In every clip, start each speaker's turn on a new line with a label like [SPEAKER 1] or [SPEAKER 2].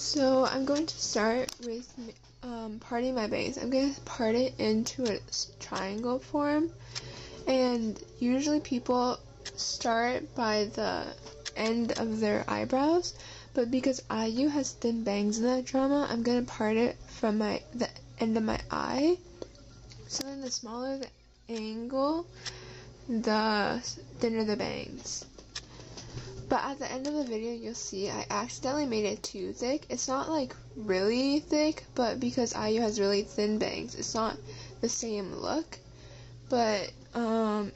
[SPEAKER 1] So I'm going to start with parting my base. I'm going to part it into a triangle form, and usually people start by the end of their eyebrows, but because IU has thin bangs in that drama, I'm going to part it from the end of my eye. So then the smaller the angle, the thinner the bangs. But at the end of the video, you'll see I accidentally made it too thick. It's not like really thick, but because IU has really thin bangs, it's not the same look. But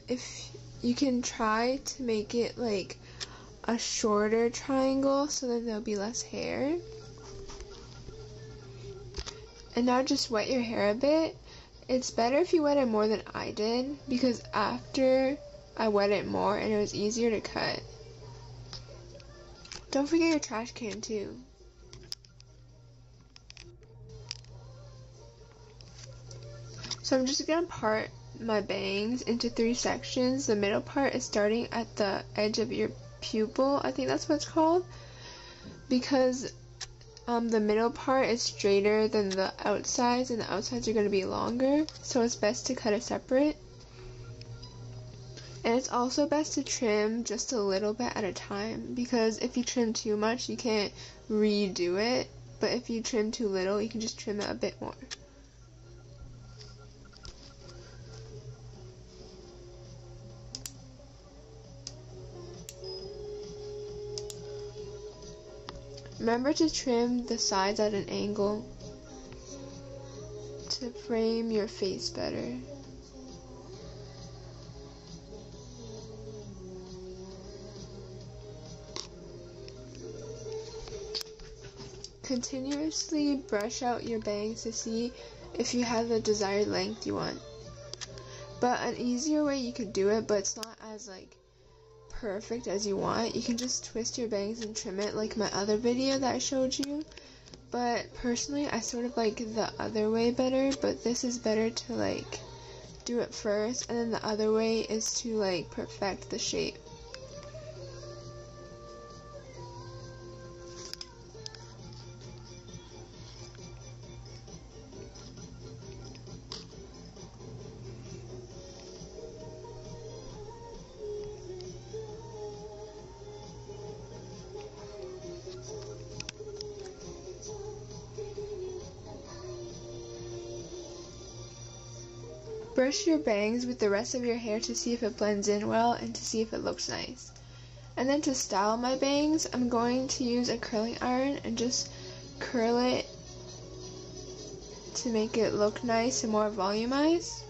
[SPEAKER 1] if you can try to make it like a shorter triangle, so then there'll be less hair. And now just wet your hair a bit. It's better if you wet it more than I did, because after I wet it more and it was easier to cut. Don't forget your trash can too. So I'm just going to part my bangs into 3 sections. The middle part is starting at the edge of your pupil, I think that's what it's called, because the middle part is straighter than the outsides, and the outsides are going to be longer, so it's best to cut it separate. And it's also best to trim just a little bit at a time, because if you trim too much, you can't redo it, but if you trim too little, you can just trim it a bit more. Remember to trim the sides at an angle to frame your face better. Continuously brush out your bangs to see if you have the desired length you want. But an easier way you could do it, but it's not as like perfect as you want, you can just twist your bangs and trim it like my other video that I showed you. But personally, I sort of like the other way better, but this is better to like do it first, and then the other way is to like perfect the shape. Brush your bangs with the rest of your hair to see if it blends in well and to see if it looks nice. And then to style my bangs, I'm going to use a curling iron and just curl it to make it look nice and more volumized.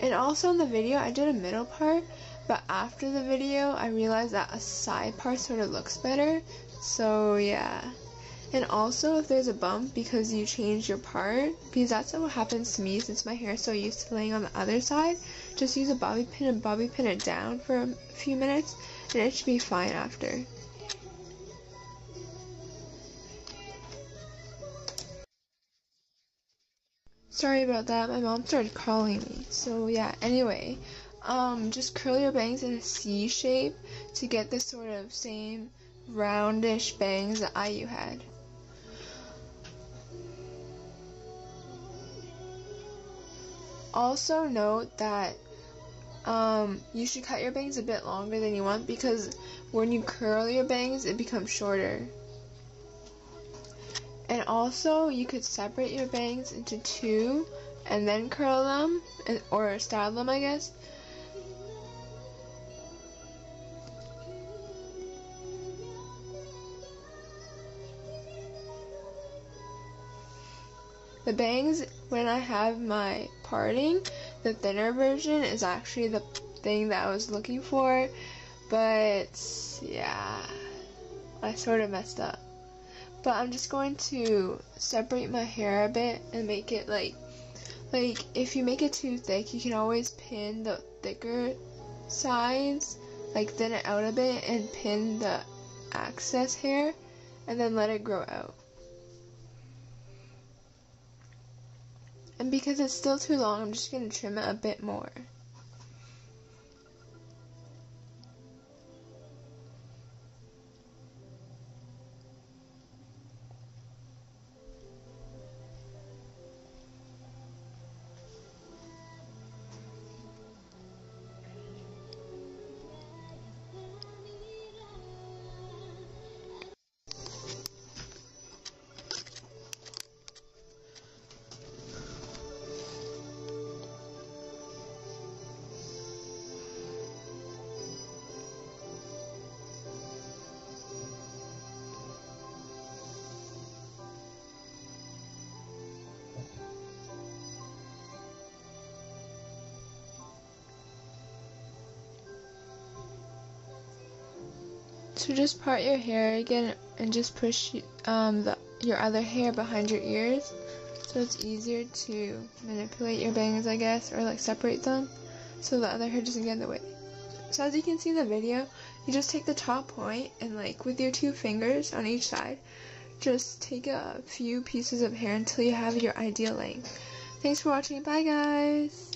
[SPEAKER 1] And also in the video, I did a middle part, but after the video, I realized that a side part sort of looks better. So yeah. And also if there's a bump because you changed your part, because that's what happens to me since my hair is so used to laying on the other side, just use a bobby pin and bobby pin it down for a few minutes and it should be fine after. Sorry about that, my mom started calling me. So yeah, anyway, just curl your bangs in a C shape to get the sort of same roundish bangs that IU had. Also note that you should cut your bangs a bit longer than you want, because when you curl your bangs it becomes shorter. And also you could separate your bangs into 2 and then curl them, or style them, I guess. The bangs, when I have my parting, the thinner version is actually the thing that I was looking for, but yeah, I sort of messed up. But I'm just going to separate my hair a bit and make it like if you make it too thick, you can always pin the thicker sides, like thin it out a bit and pin the excess hair and then let it grow out. And because it's still too long, I'm just going to trim it a bit more. So just part your hair again and just push your other hair behind your ears so it's easier to manipulate your bangs, I guess, or like separate them so the other hair doesn't get in the way. So as you can see in the video, you just take the top point and like with your 2 fingers on each side, just take a few pieces of hair until you have your ideal length. Thanks for watching. Bye guys!